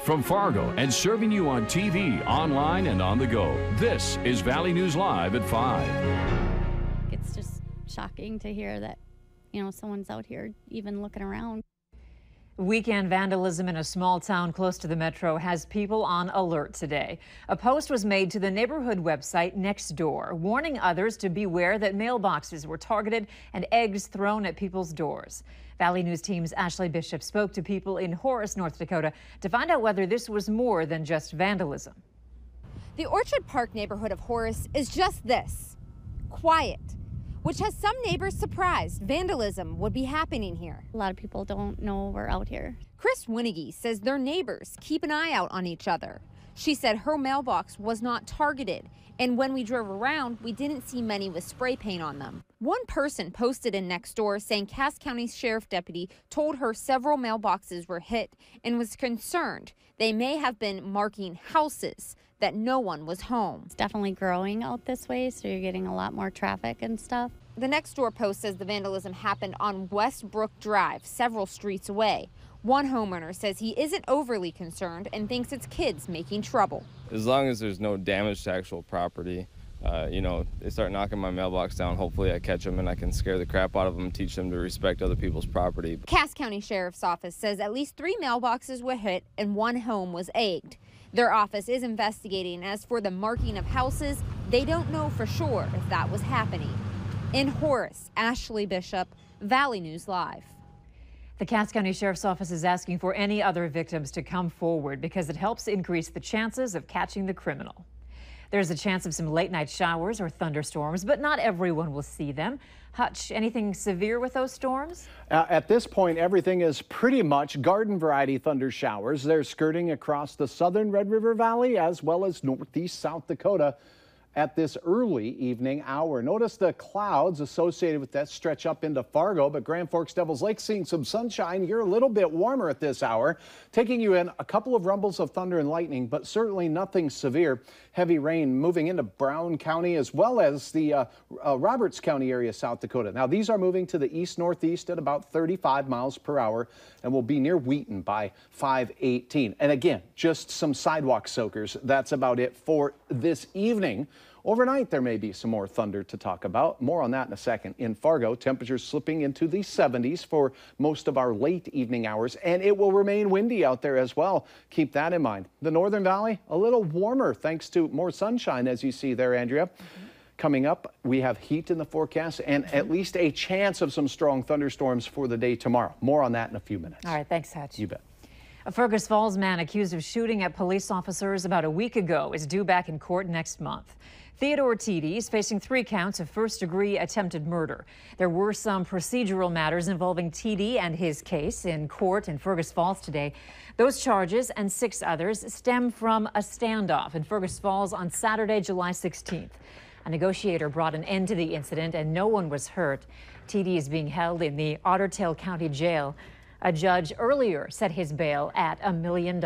From Fargo and serving you on TV, online, and on the go. This is Valley News Live at 5. It's just shocking to hear that, someone's out here even looking around. Weekend vandalism in a small town close to the metro has people on alert today. A post was made to the neighborhood website Nextdoor, warning others to beware that mailboxes were targeted and eggs thrown at people's doors. Valley News Team's Ashley Bishop spoke to people in Horace, North Dakota, to find out whether this was more than just vandalism. The Orchard Park neighborhood of Horace is just this, quiet, which has some neighbors surprised vandalism would be happening here. A lot of people don't know we're out here. Chris Winnigy says their neighbors keep an eye out on each other. She said her mailbox was not targeted, and when we drove around, we didn't see many with spray paint on them. One person posted in Nextdoor saying Cass County Sheriff deputy told her several mailboxes were hit and was concerned they may have been marking houses that no one was home. It's definitely growing out this way, so you're getting a lot more traffic and stuff. The Nextdoor post says the vandalism happened on Westbrook Drive, several streets away. One homeowner says he isn't overly concerned and thinks it's kids making trouble. As long as there's no damage to actual property, they start knocking my mailbox down. Hopefully I catch them and I can scare the crap out of them, teach them to respect other people's property. Cass County Sheriff's Office says at least 3 mailboxes were hit and 1 home was egged. Their office is investigating. As for the marking of houses, they don't know for sure if that was happening. In Horace, Ashley Bishop, Valley News Live. The Cass County Sheriff's Office is asking for any other victims to come forward because it helps increase the chances of catching the criminal. There's a chance of some late-night showers or thunderstorms, but not everyone will see them. Hutch, anything severe with those storms? At this point, everything is pretty much garden variety thunder showers. They're skirting across the southern Red River Valley as well as northeast South Dakota at this early evening hour. Notice the clouds associated with that stretch up into Fargo, but Grand Forks Devils Lake seeing some sunshine. You're a little bit warmer at this hour, taking you in a couple of rumbles of thunder and lightning, but certainly nothing severe. Heavy rain moving into Brown County as well as the Roberts County area, South Dakota. Now these are moving to the east-northeast at about 35 miles per hour and will be near Wheaton by 5:18. And again, just some sidewalk soakers. That's about it for this evening. Overnight, there may be some more thunder to talk about. More on that in a second. In Fargo, temperatures slipping into the 70s for most of our late evening hours, and it will remain windy out there as well. Keep that in mind. The Northern Valley, a little warmer thanks to more sunshine, as you see there, Andrea. Coming up, we have heat in the forecast and at least a chance of some strong thunderstorms for the day tomorrow. More on that in a few minutes. All right, thanks, Hutch. You bet. A Fergus Falls man accused of shooting at police officers about a week ago is due back in court next month. Theodore Teedy is facing 3 counts of first-degree attempted murder. There were some procedural matters involving Teedy and his case in court in Fergus Falls today. Those charges and 6 others stem from a standoff in Fergus Falls on Saturday, July 16th. A negotiator brought an end to the incident and no one was hurt. Teedy is being held in the Otter Tail County Jail. A judge earlier set his bail at $1 million.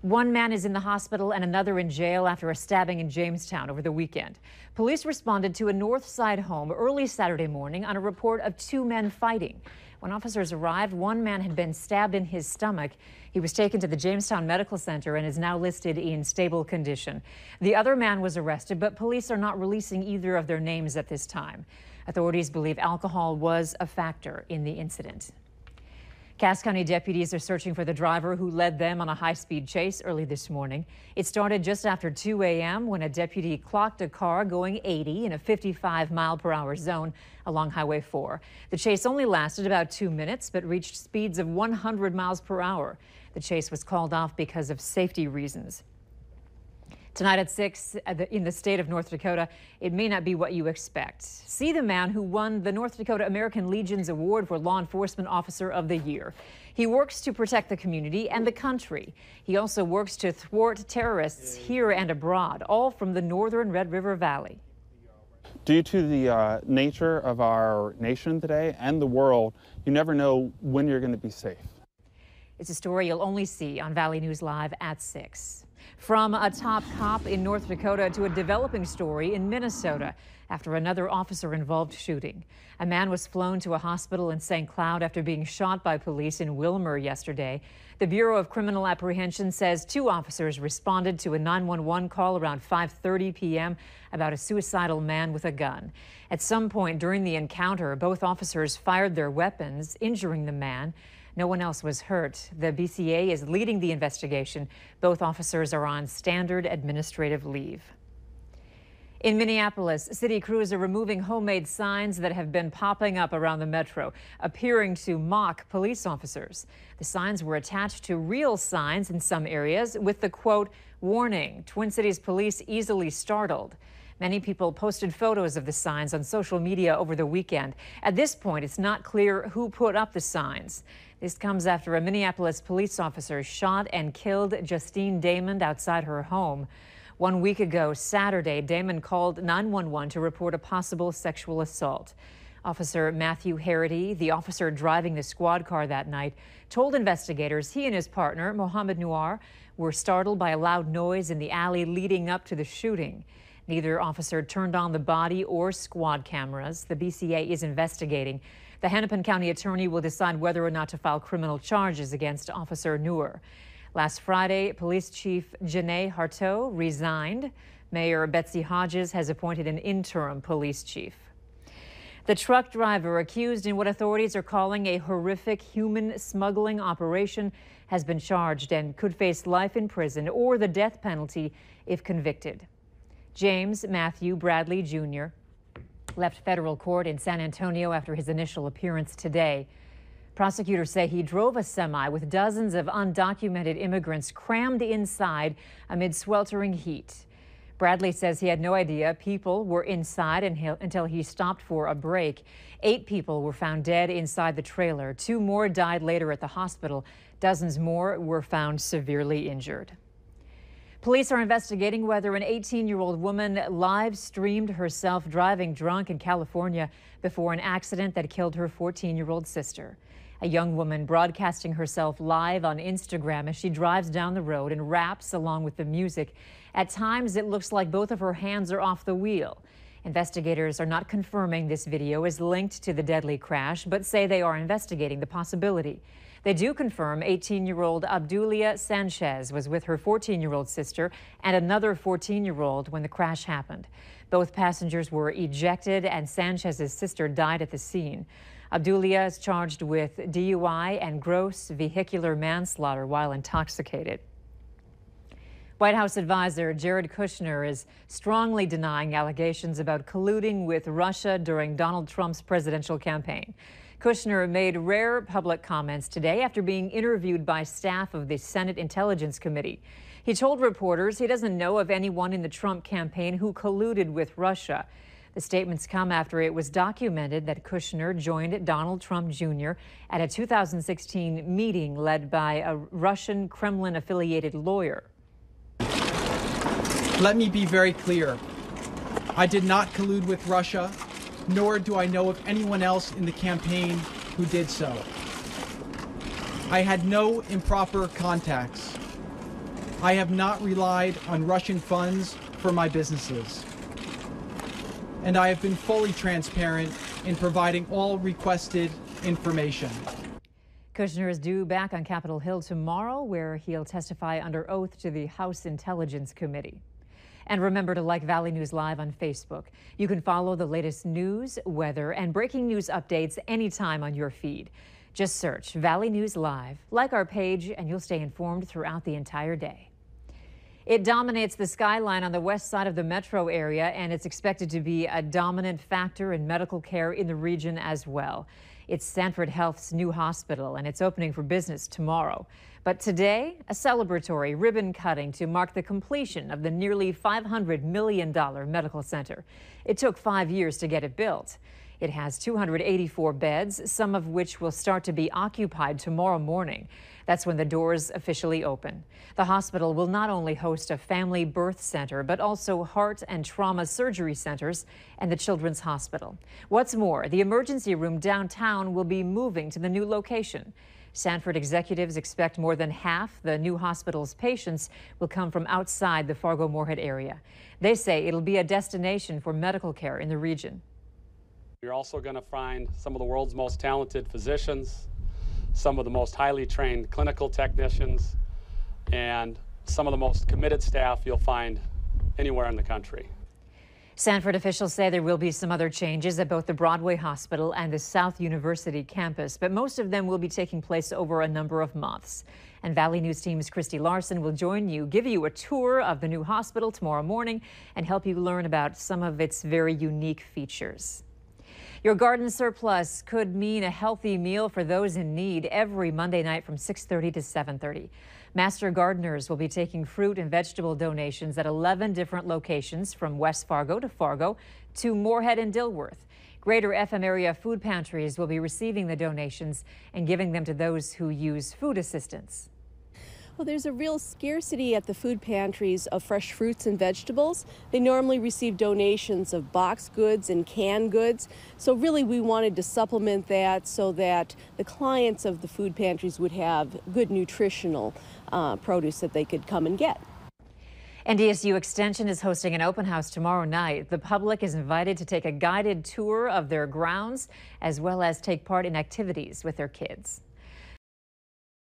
One man is in the hospital and another in jail after a stabbing in Jamestown over the weekend. Police responded to a North Side home early Saturday morning on a report of 2 men fighting. When officers arrived, one man had been stabbed in his stomach. He was taken to the Jamestown Medical Center and is now listed in stable condition. The other man was arrested, but police are not releasing either of their names at this time. Authorities believe alcohol was a factor in the incident. Cass County deputies are searching for the driver who led them on a high-speed chase early this morning. It started just after 2 a.m. when a deputy clocked a car going 80 in a 55-mile-per-hour zone along Highway 4. The chase only lasted about 2 minutes, but reached speeds of 100 miles per hour. The chase was called off because of safety reasons. Tonight at 6 in the state of North Dakota, it may not be what you expect. See the man who won the North Dakota American Legion's Award for Law Enforcement Officer of the Year. He works to protect the community and the country. He also works to thwart terrorists here and abroad, all from the northern Red River Valley. Due to the nature of our nation today and the world, you never know when you're going to be safe. It's a story you'll only see on Valley News Live at 6. From a top cop in North Dakota to a developing story in Minnesota after another officer-involved shooting. A man was flown to a hospital in St. Cloud after being shot by police in Willmar yesterday. The Bureau of Criminal Apprehension says 2 officers responded to a 911 call around 5:30 p.m. about a suicidal man with a gun. At some point during the encounter, both officers fired their weapons, injuring the man. No one else was hurt. The BCA is leading the investigation. Both officers are on standard administrative leave. In Minneapolis, city crews are removing homemade signs that have been popping up around the metro, appearing to mock police officers. The signs were attached to real signs in some areas with the quote, "Warning, Twin Cities police easily startled." Many people posted photos of the signs on social media over the weekend. At this point, it's not clear who put up the signs. This comes after a Minneapolis police officer shot and killed Justine Damon outside her home. 1 week ago, Saturday, Damon called 911 to report a possible sexual assault. Officer Matthew Harity, the officer driving the squad car that night, told investigators he and his partner, Mohammed Noir, were startled by a loud noise in the alley leading up to the shooting. Neither officer turned on the body or squad cameras. The BCA is investigating. The Hennepin County attorney will decide whether or not to file criminal charges against Officer Noor. Last Friday, Police Chief Janae Harteau resigned. Mayor Betsy Hodges has appointed an interim police chief. The truck driver accused in what authorities are calling a horrific human smuggling operation has been charged and could face life in prison or the death penalty if convicted. James Matthew Bradley Jr. left federal court in San Antonio after his initial appearance today. Prosecutors say he drove a semi with dozens of undocumented immigrants crammed inside amid sweltering heat. Bradley says he had no idea people were inside until he stopped for a break. 8 people were found dead inside the trailer. 2 more died later at the hospital. Dozens more were found severely injured. Police are investigating whether an 18-year-old woman live-streamed herself driving drunk in California before an accident that killed her 14-year-old sister. A young woman broadcasting herself live on Instagram as she drives down the road and raps along with the music. At times, it looks like both of her hands are off the wheel. Investigators are not confirming this video is linked to the deadly crash, but say they are investigating the possibility. They do confirm 18-year-old Abdulia Sanchez was with her 14-year-old sister and another 14-year-old when the crash happened. Both passengers were ejected and Sanchez's sister died at the scene. Abdulia is charged with DUI and gross vehicular manslaughter while intoxicated. White House advisor Jared Kushner is strongly denying allegations about colluding with Russia during Donald Trump's presidential campaign. Kushner made rare public comments today after being interviewed by staff of the Senate Intelligence Committee. He told reporters he doesn't know of anyone in the Trump campaign who colluded with Russia. The statements come after it was documented that Kushner joined Donald Trump Jr. at a 2016 meeting led by a Russian Kremlin-affiliated lawyer. Let me be very clear. I did not collude with Russia, nor do I know of anyone else in the campaign who did so. I had no improper contacts. I have not relied on Russian funds for my businesses. And I have been fully transparent in providing all requested information. Kushner is due back on Capitol Hill tomorrow, where he'll testify under oath to the House Intelligence Committee. And remember to like Valley News Live on Facebook. You can follow the latest news, weather, and breaking news updates anytime on your feed. Just search Valley News Live, like our page, and you'll stay informed throughout the entire day. It dominates the skyline on the west side of the metro area, and it's expected to be a dominant factor in medical care in the region as well. It's Sanford Health's new hospital, and it's opening for business tomorrow. But today, a celebratory ribbon cutting to mark the completion of the nearly $500 million medical center. It took 5 years to get it built. It has 284 beds, some of which will start to be occupied tomorrow morning. That's when the doors officially open. The hospital will not only host a family birth center, but also heart and trauma surgery centers and the Children's Hospital. What's more, the emergency room downtown will be moving to the new location. Sanford executives expect more than half the new hospital's patients will come from outside the Fargo-Moorhead area. They say it'll be a destination for medical care in the region. You're also going to find some of the world's most talented physicians, some of the most highly trained clinical technicians, and some of the most committed staff you'll find anywhere in the country. Sanford officials say there will be some other changes at both the Broadway Hospital and the South University campus, but most of them will be taking place over a number of months. And Valley News Team's Christy Larson will join you, give you a tour of the new hospital tomorrow morning, and help you learn about some of its very unique features. Your garden surplus could mean a healthy meal for those in need every Monday night from 6:30 to 7:30. Master gardeners will be taking fruit and vegetable donations at 11 different locations from West Fargo to Fargo to Moorhead and Dilworth. Greater FM area food pantries will be receiving the donations and giving them to those who use food assistance. Well, there's a real scarcity at the food pantries of fresh fruits and vegetables. They normally receive donations of boxed goods and canned goods. So really we wanted to supplement that so that the clients of the food pantries would have good nutritional produce that they could come and get. NDSU Extension is hosting an open house tomorrow night. The public is invited to take a guided tour of their grounds as well as take part in activities with their kids.